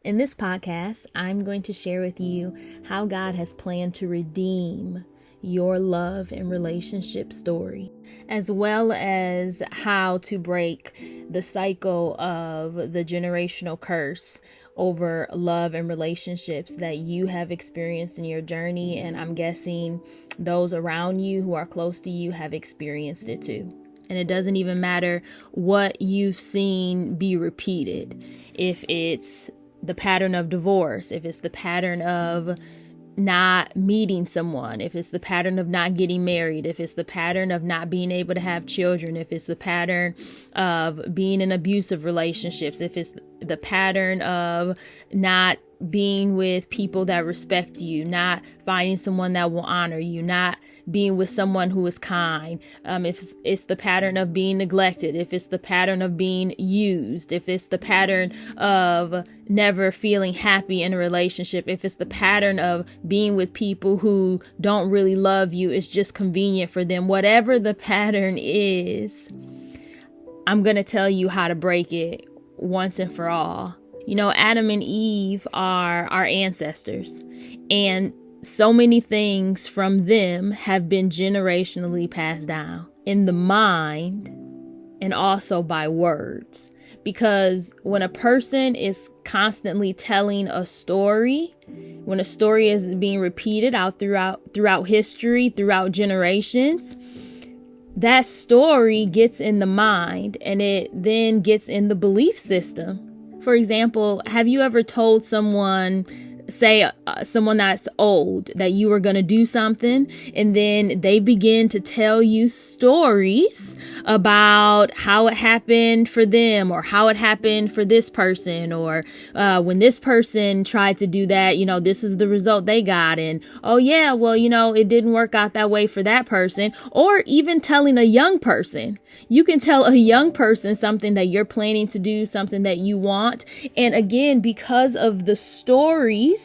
In this podcast, I'm going to share with you how God has planned to redeem your love and relationship story, as well as how to break the cycle of the generational curse over love and relationships that you have experienced in your journey. And I'm guessing those around you who are close to you have experienced it too. And it doesn't even matter what you've seen be repeated. If it's the pattern of divorce, if it's the pattern of not meeting someone, if it's the pattern of not getting married, if it's the pattern of not being able to have children, if it's the pattern of being in abusive relationships, if it's the pattern of not being with people that respect you, not finding someone that will honor you, not being with someone who is kind, if it's the pattern of being neglected, if it's the pattern of being used, if it's the pattern of never feeling happy in a relationship, if it's the pattern of being with people who don't really love you, it's just convenient for them, whatever the pattern is, I'm going to tell you how to break it once and for all. You know, Adam and Eve are our ancestors, and so many things from them have been generationally passed down in the mind and also by words. Because when a person is constantly telling a story, when a story is being repeated out throughout history, throughout generations, that story gets in the mind and it then gets in the belief system. For example, have you ever told someone, say someone that's old, that you were going to do something, and then they begin to tell you stories about how it happened for them, or how it happened for this person, or when this person tried to do that, this is the result they got, and oh yeah, well, it didn't work out that way for that person. Or even telling a young person, you can tell a young person something that you're planning to do, something that you want, and again, because of the stories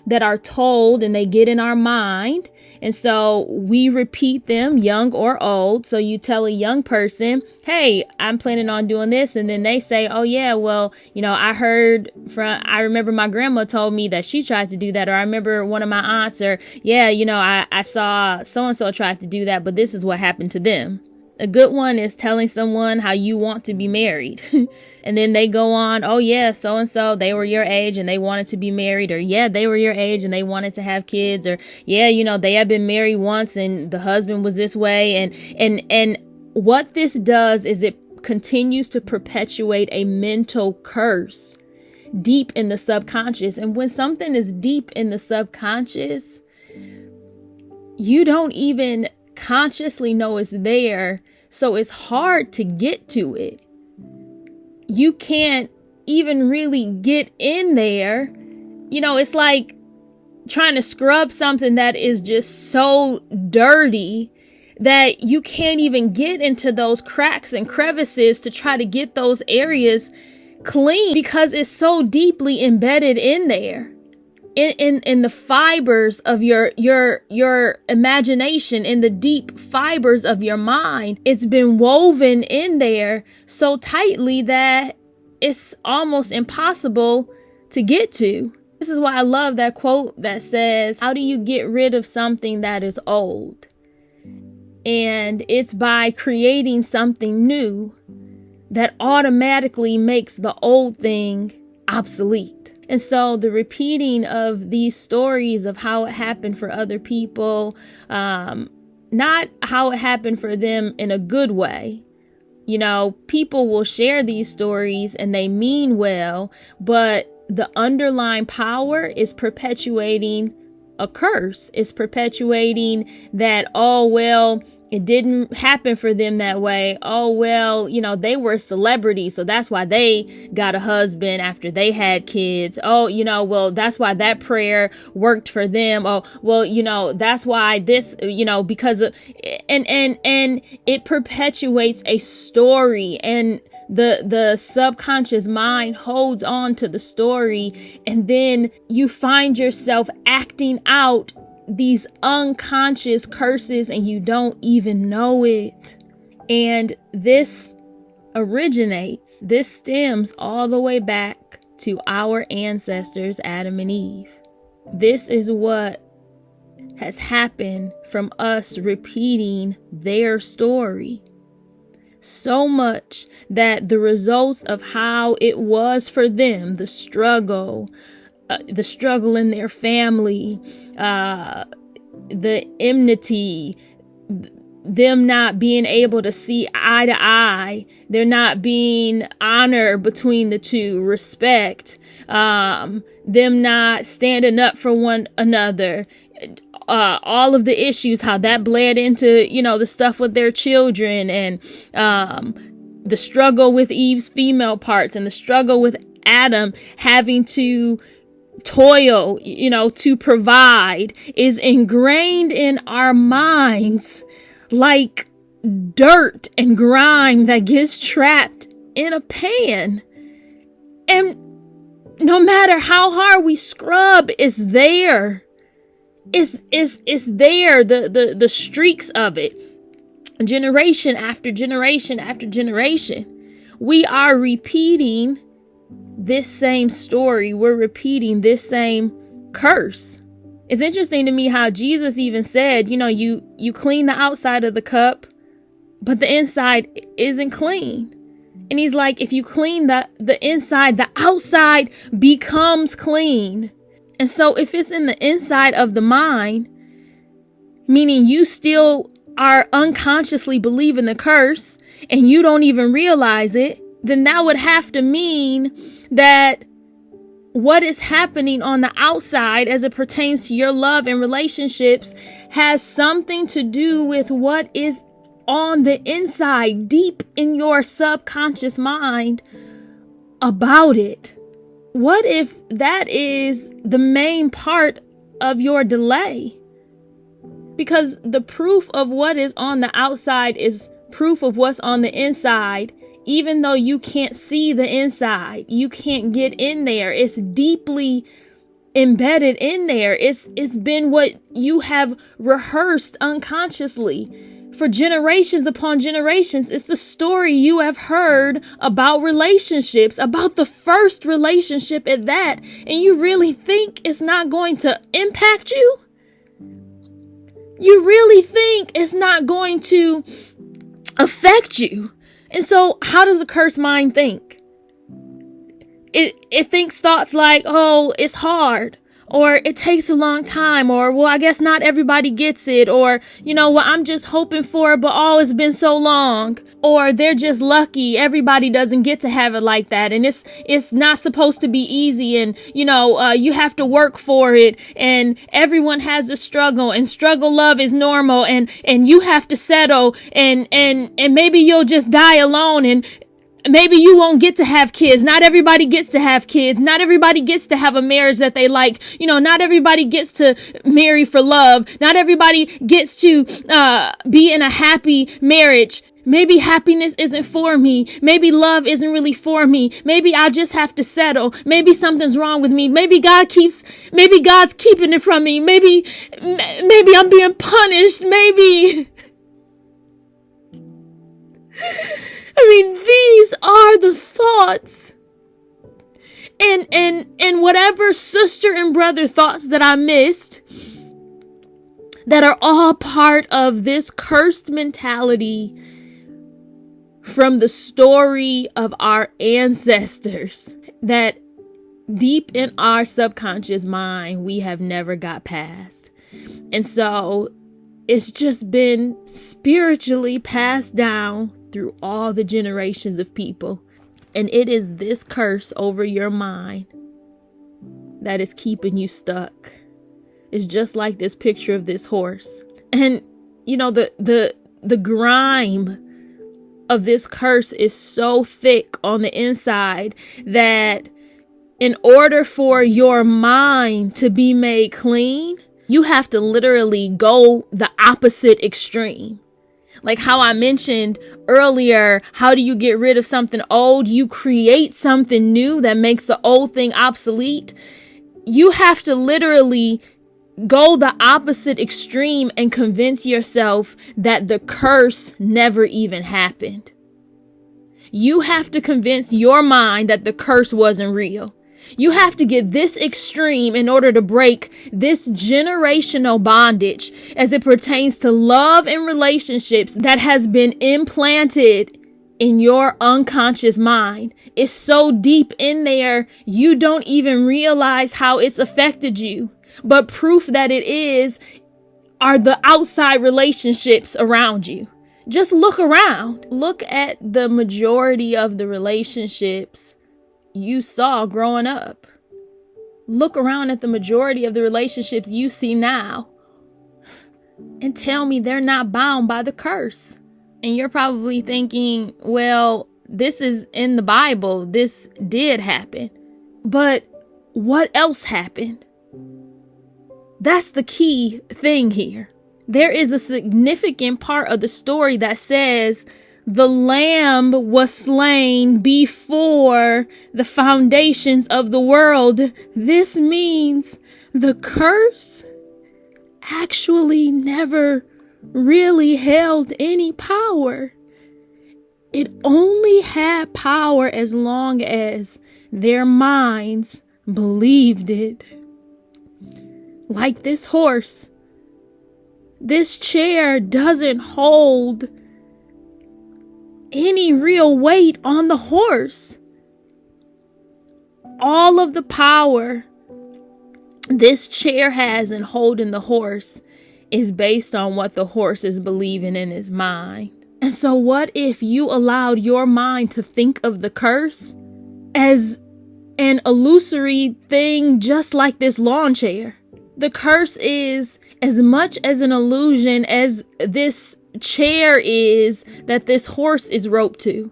that are told and they get in our mind, and so we repeat them, young or old. So you tell a young person, hey, I'm planning on doing this, and then they say, oh yeah, well, I remember my grandma told me that she tried to do that, or I remember one of my aunts, or yeah, I saw so-and-so tried to do that, but this is what happened to them. A good one is telling someone how you want to be married. And then they go on, oh yeah, so-and-so, they were your age and they wanted to be married. Or yeah, they were your age and they wanted to have kids. Or yeah, they had been married once and the husband was this way. And what this does is it continues to perpetuate a mental curse deep in the subconscious. And when something is deep in the subconscious, you don't even consciously know it's there, so it's hard to get to it. You can't even really get in there. It's like trying to scrub something that is just so dirty that you can't even get into those cracks and crevices to try to get those areas clean, because it's so deeply embedded in there. In the fibers of your imagination, in the deep fibers of your mind, it's been woven in there so tightly that it's almost impossible to get to. This is why I love that quote that says, how do you get rid of something that is old? And it's by creating something new that automatically makes the old thing obsolete. And so the repeating of these stories of how it happened for other people, not how it happened for them in a good way. People will share these stories and they mean well, but the underlying power is perpetuating a curse. It's perpetuating that, oh, well, it didn't happen for them that way. Oh, well, they were celebrities, so that's why they got a husband after they had kids. Oh, well, that's why that prayer worked for them. Oh, well, that's why this, because of, and it perpetuates a story, and the subconscious mind holds on to the story, and then you find yourself acting out these unconscious curses and you don't even know it. And this stems all the way back to our ancestors, Adam and Eve. This is what has happened from us repeating their story. So much that the results of how it was for them, the struggle in their family, the enmity, them not being able to see eye to eye, there not being honor between the two, respect, them not standing up for one another, all of the issues, how that bled into, the stuff with their children, and the struggle with Eve's female parts, and the struggle with Adam having to toil, to provide, is ingrained in our minds like dirt and grime that gets trapped in a pan. And no matter how hard we scrub, it's there. It's there, the streaks of it. Generation after generation after generation. We are repeating this same story. We're repeating this same curse. It's interesting to me how Jesus even said, you clean the outside of the cup, but the inside isn't clean. And he's like, if you clean the inside, the outside becomes clean. And so if it's in the inside of the mind, meaning you still are unconsciously believing the curse and you don't even realize it, then that would have to mean that what is happening on the outside as it pertains to your love and relationships has something to do with what is on the inside, deep in your subconscious mind about it. What if that is the main part of your delay? Because the proof of what is on the outside is proof of what's on the inside. Even though you can't see the inside, you can't get in there. It's deeply embedded in there. It's been what you have rehearsed unconsciously for generations upon generations. It's the story you have heard about relationships, about the first relationship at that. And you really think it's not going to impact you? You really think it's not going to affect you? And so how does the cursed mind think? It thinks thoughts like, oh, it's hard, or it takes a long time, or, well, I guess not everybody gets it, or, what I'm just hoping for, but oh, it's been so long, or they're just lucky. Everybody doesn't get to have it like that. And it's not supposed to be easy. And, you have to work for it, and everyone has a struggle, and struggle love is normal, and you have to settle, and maybe you'll just die alone, and maybe you won't get to have kids. Not everybody gets to have kids. Not everybody gets to have a marriage that they like. Not everybody gets to marry for love. Not everybody gets to be in a happy marriage. Maybe happiness isn't for me. Maybe love isn't really for me. Maybe I just have to settle. Maybe something's wrong with me. Maybe God's keeping it from me. Maybe I'm being punished. Maybe. These are the thoughts. And whatever sister and brother thoughts that I missed, that are all part of this cursed mentality from the story of our ancestors, that deep in our subconscious mind, we have never got past. And so it's just been spiritually passed down through all the generations of people. And it is this curse over your mind that is keeping you stuck. It's just like this picture of this horse. And the grime of this curse is so thick on the inside that in order for your mind to be made clean, you have to literally go the opposite extreme. Like how I mentioned earlier, how do you get rid of something old? You create something new that makes the old thing obsolete. You have to literally go the opposite extreme and convince yourself that the curse never even happened. You have to convince your mind that the curse wasn't real. You have to get this extreme in order to break this generational bondage as it pertains to love and relationships that has been implanted in your unconscious mind. It's so deep in there, you don't even realize how it's affected you. But proof that it is are the outside relationships around you. Just look around. Look at the majority of the relationships you saw growing up. Look around at the majority of the relationships you see now and tell me they're not bound by the curse. And you're probably thinking, well, this is in the Bible. This did happen. But what else happened? That's the key thing here. There is a significant part of the story that says the lamb was slain before the foundations of the world. This means the curse actually never really held any power. It only had power as long as their minds believed it. Like this horse, this chair doesn't hold any real weight on the horse. All of the power this chair has in holding the horse is based on what the horse is believing in his mind. And so what if you allowed your mind to think of the curse as an illusory thing just like this lawn chair? The curse is as much as an illusion as this chair is that this horse is roped to.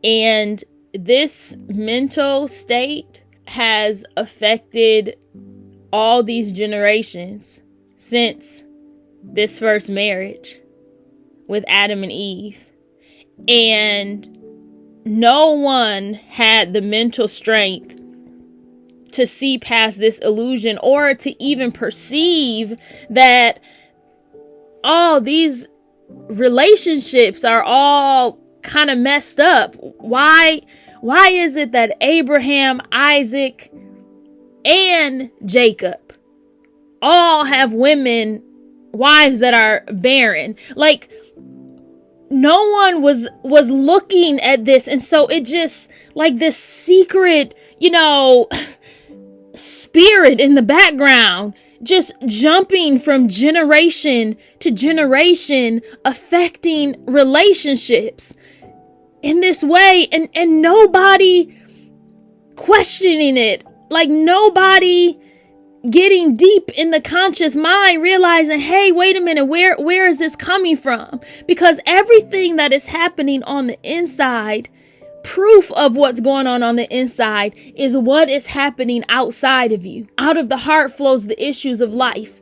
And this mental state has affected all these generations since this first marriage with Adam and Eve. And no one had the mental strength to see past this illusion or to even perceive that all these relationships are all kind of messed up. Why is it that Abraham, Isaac, and Jacob all have wives that are barren? Like, no one was looking at this. And so it just like this secret, spirit in the background, just jumping from generation to generation, affecting relationships in this way, and nobody questioning it, like nobody getting deep in the conscious mind, realizing, hey, wait a minute, where is this coming from? Because everything that is happening on the inside, proof of what's going on the inside, is what is happening outside of you. Out of the heart flows the issues of life.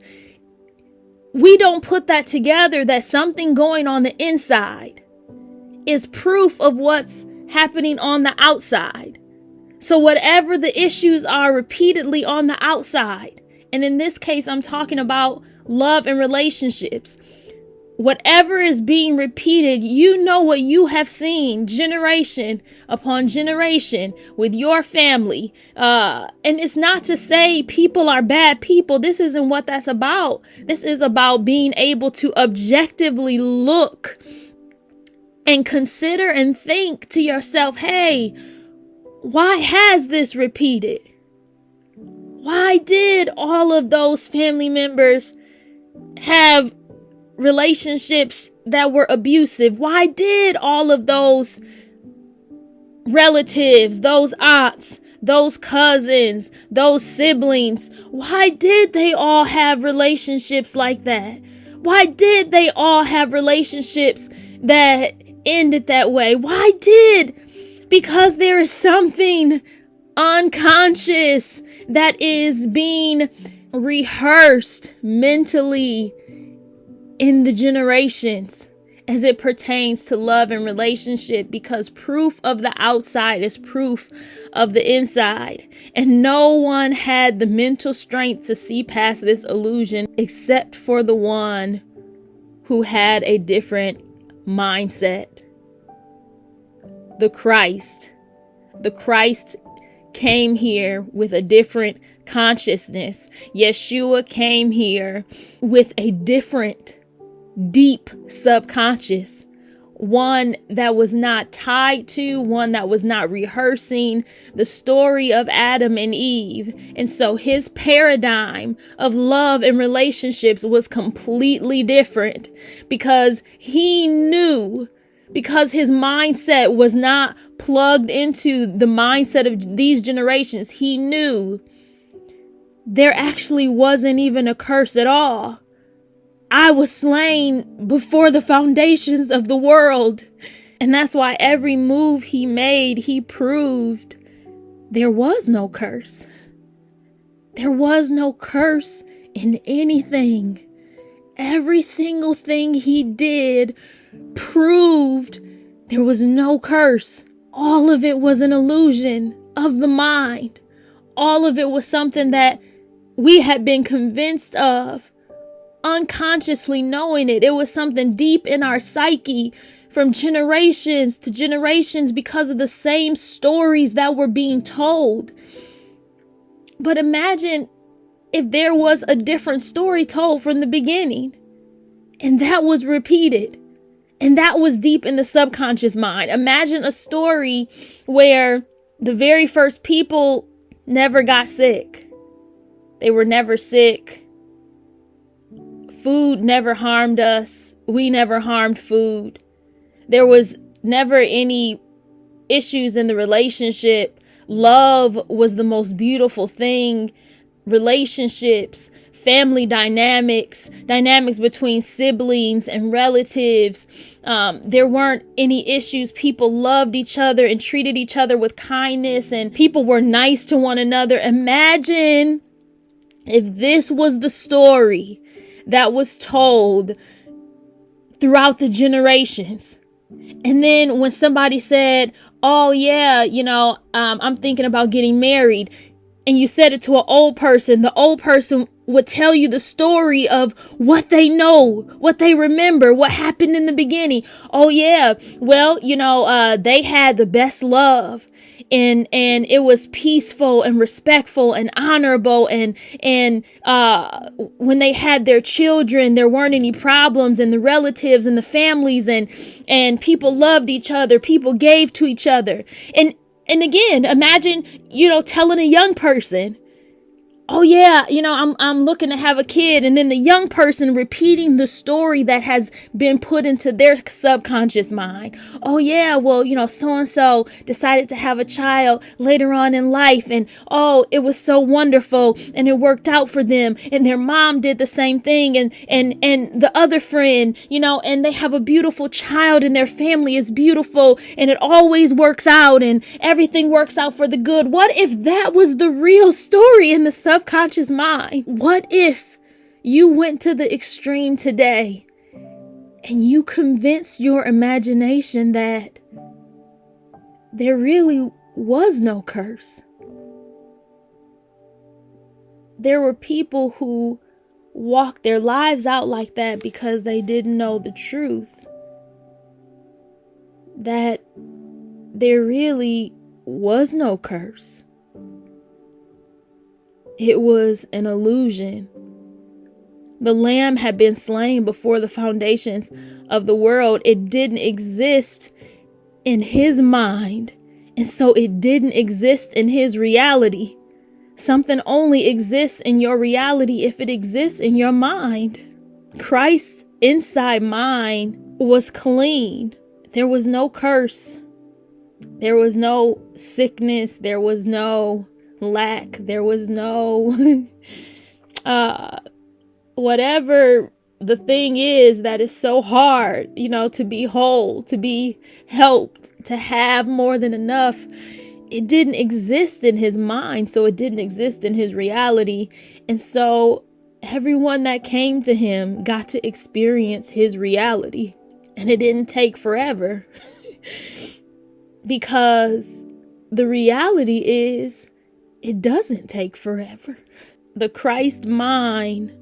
We don't put that together, that something going on the inside is proof of what's happening on the outside. So whatever the issues are repeatedly on the outside, and in this case, I'm talking about love and relationships, whatever is being repeated, you know what you have seen generation upon generation with your family. And it's not to say people are bad people. This isn't what that's about. This is about being able to objectively look and consider and think to yourself, hey, why has this repeated? Why did all of those family members have relationships that were abusive? Why did all of those relatives, those aunts, those cousins, those siblings, why did they all have relationships like that? Why did they all have relationships that ended that way? Why did? Because there is something unconscious that is being rehearsed mentally in the generations as it pertains to love and relationship, because proof of the outside is proof of the inside. And no one had the mental strength to see past this illusion except for the one who had a different mindset. The Christ came here with a different consciousness. Yeshua came here with a different, deep subconscious, one that was not tied to, one that was not rehearsing the story of Adam and Eve. And so his paradigm of love and relationships was completely different, because he knew, because his mindset was not plugged into the mindset of these generations, he knew there actually wasn't even a curse at all. I was slain before the foundations of the world. And that's why every move he made, he proved there was no curse. There was no curse in anything. Every single thing he did proved there was no curse. All of it was an illusion of the mind. All of it was something that we had been convinced of, unconsciously knowing it. It was something deep in our psyche from generations to generations because of the same stories that were being told. But imagine if there was a different story told from the beginning, and that was repeated, and that was deep in the subconscious mind. Imagine a story where the very first people never got sick. They were never sick. Food never harmed us. We never harmed food. There was never any issues in the relationship. Love was the most beautiful thing. Relationships, family dynamics between siblings and relatives. There weren't any issues. People loved each other and treated each other with kindness, and people were nice to one another. Imagine if this was the story that was told throughout the generations. And then when somebody said, oh yeah, I'm thinking about getting married, and you said it to an old person, the old person would tell you the story of what they know, what they remember, what happened in the beginning. Oh yeah, well, they had the best love, and it was peaceful and respectful and honorable, and when they had their children, there weren't any problems, and the relatives and the families and people loved each other, people gave to each other. And again, imagine, telling a young person, oh yeah, I'm looking to have a kid. And then the young person repeating the story that has been put into their subconscious mind. Oh yeah, well, so-and-so decided to have a child later on in life. And oh, it was so wonderful. And it worked out for them. And their mom did the same thing. And the other friend, and they have a beautiful child, and their family is beautiful, and it always works out, and everything works out for the good. What if that was the real story in the subconscious mind? What if you went to the extreme today and you convinced your imagination that there really was no curse? There were people who walked their lives out like that because they didn't know the truth, that there really was no curse. It was an illusion. The lamb had been slain before the foundations of the world. It didn't exist in his mind, and so it didn't exist in his reality. Something only exists in your reality if it exists in your mind. Christ's inside mind was clean. There was no curse. There was no sickness. There was no lack. There was no whatever the thing is that is so hard, to be whole, to be helped, to have more than enough. It didn't exist in his mind, so it didn't exist in his reality. And so everyone that came to him got to experience his reality. And it didn't take forever because the reality is it doesn't take forever. The Christ mind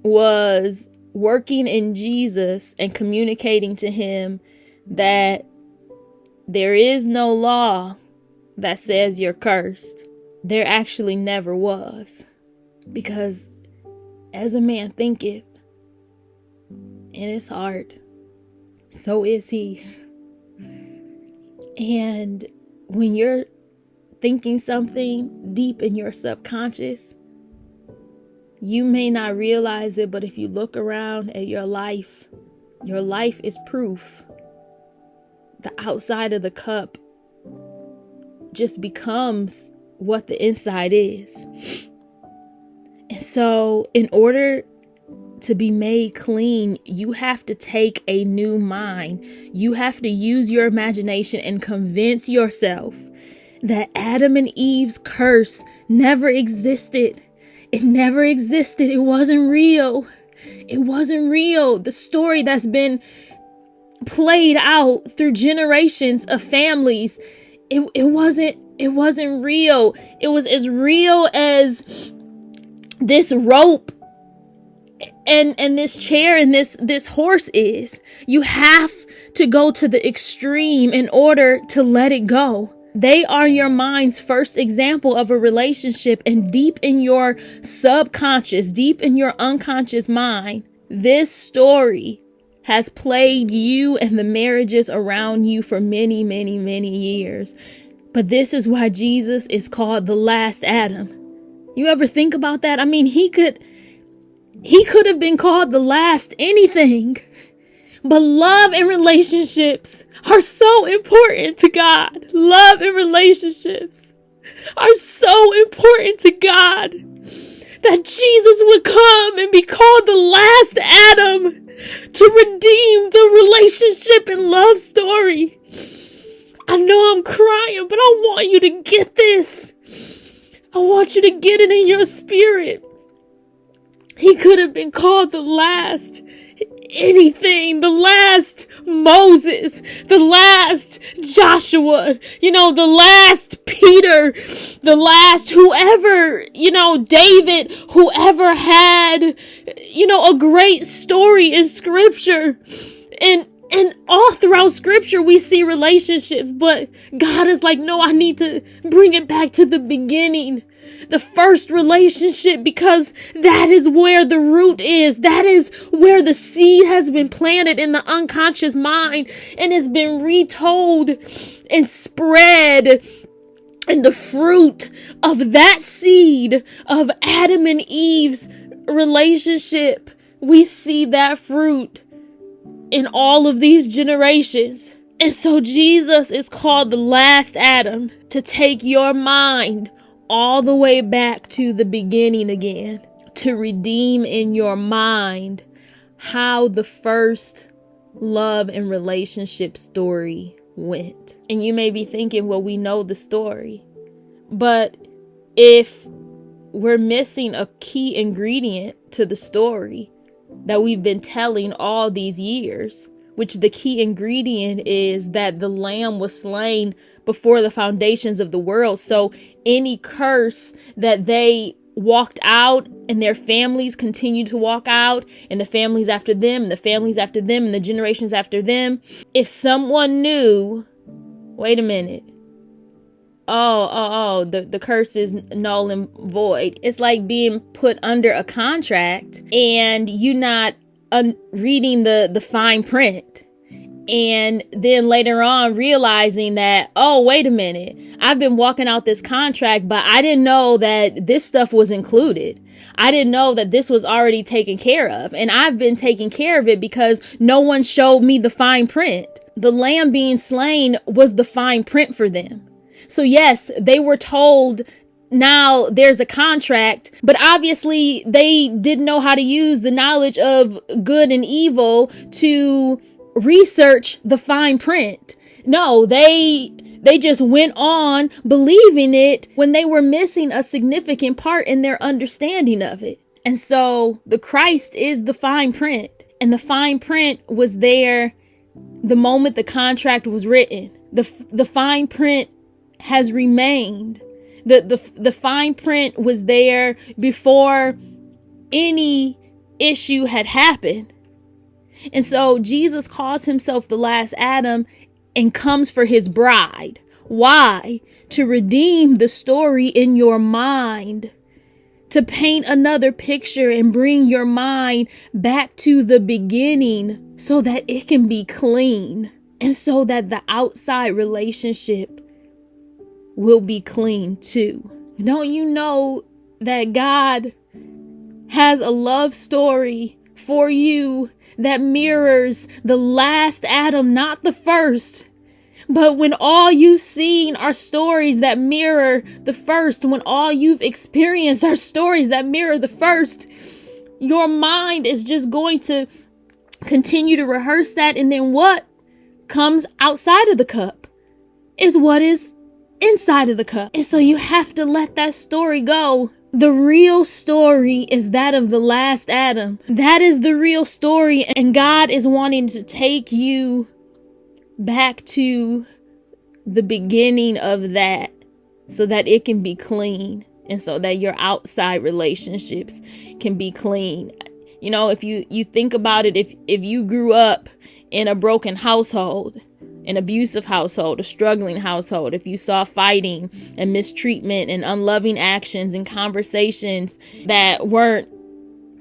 was working in Jesus and communicating to him that there is no law that says you're cursed. There actually never was. Because as a man thinketh in his heart, so is he. And when you're thinking something deep in your subconscious, you may not realize it, but if you look around at your life is proof. The outside of the cup just becomes what the inside is. And so in order to be made clean, you have to take a new mind. You have to use your imagination and convince yourself that Adam and Eve's curse never existed. It never existed. It wasn't real. It wasn't real. The story that's been played out through generations of families, it wasn't real. It was as real as this rope and this chair and this horse is. You have to go to the extreme in order to let it go. They are your mind's first example of a relationship, and deep in your subconscious, deep in your unconscious mind, this story has plagued you and the marriages around you for many, many, many years. But this is why Jesus is called the last Adam. You ever think about that? I mean, he could have been called the last anything. But love and relationships are so important to God. Love and relationships are so important to God that Jesus would come and be called the last Adam to redeem the relationship and love story. I know I'm crying, but I want you to get this. I want you to get it in your spirit. He could have been called the last anything, the last Moses, the last Joshua, the last Peter, the last whoever, David, whoever had, a great story in scripture. And all throughout scripture, we see relationships, but God is like, no, I need to bring it back to the beginning. The first relationship, because that is where the root is. That is where the seed has been planted in the unconscious mind and has been retold and spread. And the fruit of that seed of Adam and Eve's relationship, we see that fruit in all of these generations. And so Jesus is called the last Adam to take your mind all the way back to the beginning again, to redeem in your mind how the first love and relationship story went. And you may be thinking, well, we know the story, but if we're missing a key ingredient to the story that we've been telling all these years, which the key ingredient is that the lamb was slain before the foundations of the world. So any curse that they walked out and their families continue to walk out, and the families after them, and the families after them, and the generations after them, if someone knew, wait a minute, the curse is null and void. It's like being put under a contract and you not reading the fine print. And then later on realizing that, oh, wait a minute, I've been walking out this contract, but I didn't know that this stuff was included. I didn't know that this was already taken care of. And I've been taking care of it because no one showed me the fine print. The lamb being slain was the fine print for them. So yes, they were told now there's a contract, but obviously they didn't know how to use the knowledge of good and evil to research the fine print. No, they just went on believing it when they were missing a significant part in their understanding of it. And so the Christ is the fine print, and the fine print was there the moment the contract was written. The fine print has remained. The fine print was there before any issue had happened. And so Jesus calls himself the last Adam and comes for his bride. Why? To redeem the story in your mind. To paint another picture and bring your mind back to the beginning so that it can be clean. And so that the outside relationship will be clean too. Don't you know that God has a love story for you that mirrors the last Adam, not the first? But when all you've seen are stories that mirror the first, when all you've experienced are stories that mirror the first, your mind is just going to continue to rehearse that. And then what comes outside of the cup is what is inside of the cup. And so you have to let that story go. The real story is that of the last Adam. That is the real story. And God is wanting to take you back to the beginning of that so that it can be clean and so that your outside relationships can be clean. You know, if you think about it, if you grew up in a broken household, an abusive household, a struggling household, if you saw fighting and mistreatment and unloving actions and conversations that weren't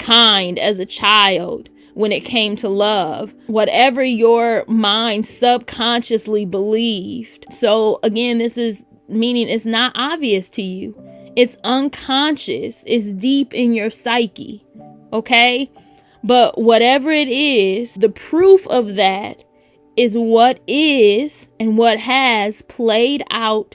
kind as a child, when it came to love, whatever your mind subconsciously believed. So again, this is meaning it's not obvious to you. It's unconscious. It's deep in your psyche. Okay? But whatever it is, the proof of that is what is and what has played out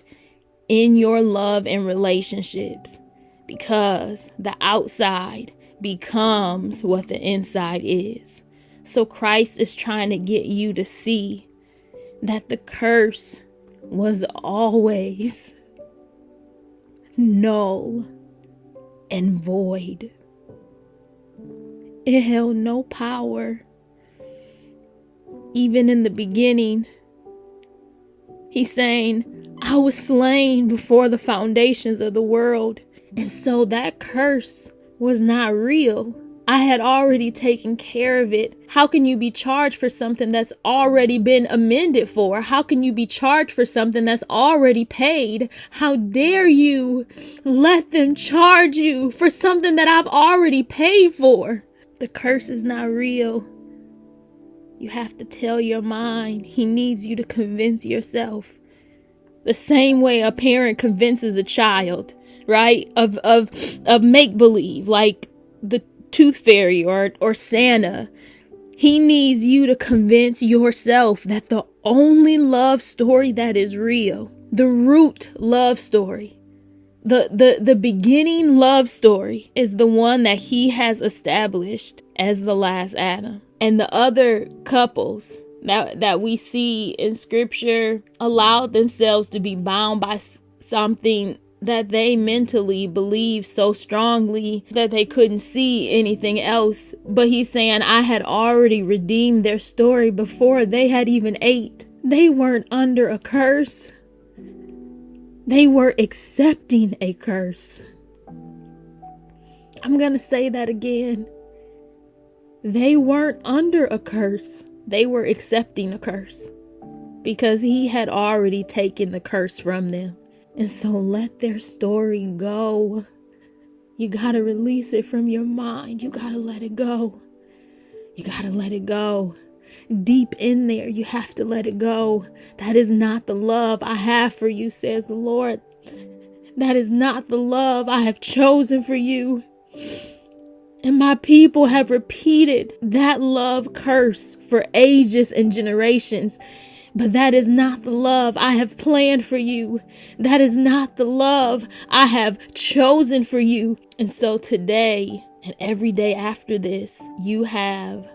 in your love and relationships, because the outside becomes what the inside is. So Christ is trying to get you to see that the curse was always null and void. It held no power. Even in the beginning, he's saying, I was slain before the foundations of the world. And so that curse was not real. I had already taken care of it. How can you be charged for something that's already been amended for? How can you be charged for something that's already paid? How dare you let them charge you for something that I've already paid for? The curse is not real. You have to tell your mind. He needs you to convince yourself. The same way a parent convinces a child, right? Of make-believe, like the Tooth Fairy or Santa. He needs you to convince yourself that the only love story that is real, the root love story, the beginning love story, is the one that he has established as the last Adam. And the other couples that we see in scripture allowed themselves to be bound by something that they mentally believed so strongly that they couldn't see anything else. But he's saying, I had already redeemed their story before they had even ate. They weren't under a curse. They were accepting a curse. I'm going to say that again. They weren't under a curse. They were accepting a curse because he had already taken the curse from them. And so let their story go. You got to release it from your mind. You got to let it go. You got to let it go. Deep in there, you have to let it go. That is not the love I have for you, says the Lord. That is not the love I have chosen for you. And my people have repeated that love curse for ages and generations. But that is not the love I have planned for you. That is not the love I have chosen for you. And so today and every day after this, you have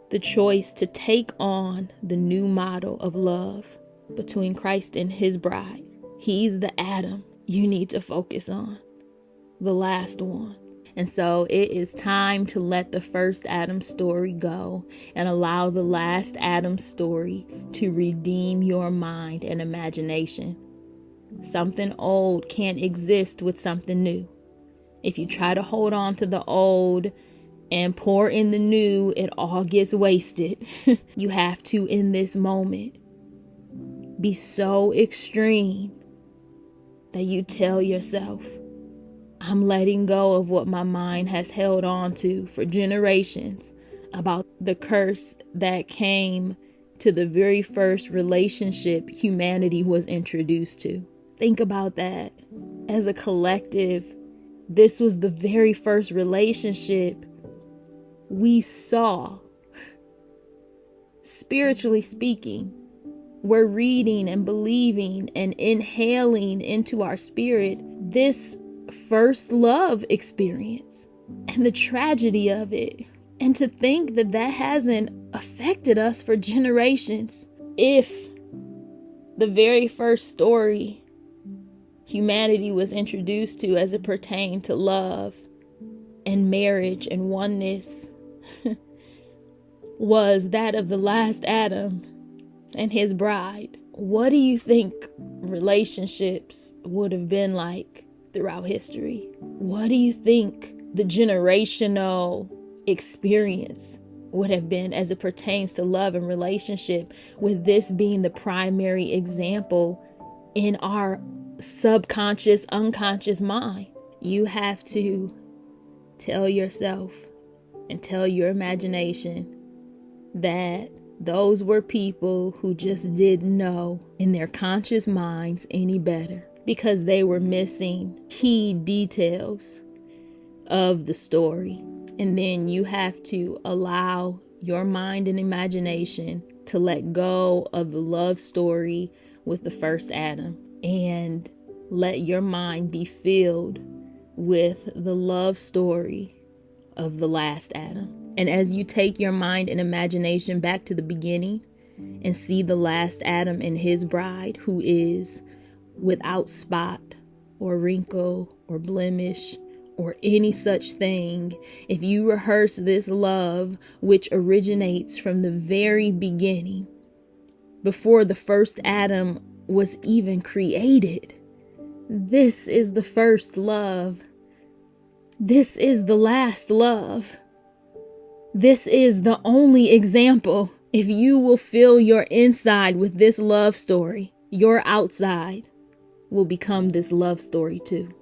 the choice to take on the new model of love between Christ and his bride. He's the Adam you need to focus on, the last one. And so it is time to let the first Adam story go and allow the last Adam story to redeem your mind and imagination. Something old can't exist with something new. If you try to hold on to the old and pour in the new, it all gets wasted. You have to, in this moment, be so extreme that you tell yourself, I'm letting go of what my mind has held on to for generations about the curse that came to the very first relationship humanity was introduced to. Think about that. As a collective, this was the very first relationship we saw. Spiritually speaking, we're reading and believing and inhaling into our spirit this first love experience and the tragedy of it. And to think that that hasn't affected us for generations. If the very first story humanity was introduced to as it pertained to love and marriage and oneness was that of the last Adam and his bride, what do you think relationships would have been like throughout history? What do you think the generational experience would have been as it pertains to love and relationship, with this being the primary example in our subconscious, unconscious mind? You have to tell yourself and tell your imagination that those were people who just didn't know in their conscious minds any better, because they were missing key details of the story. And then you have to allow your mind and imagination to let go of the love story with the first Adam and let your mind be filled with the love story of the last Adam. And as you take your mind and imagination back to the beginning and see the last Adam and his bride, who is without spot or wrinkle or blemish or any such thing, if you rehearse this love, which originates from the very beginning, before the first Adam was even created, this is the first love. This is the last love. This is the only example. If you will fill your inside with this love story, your outside will become this love story too.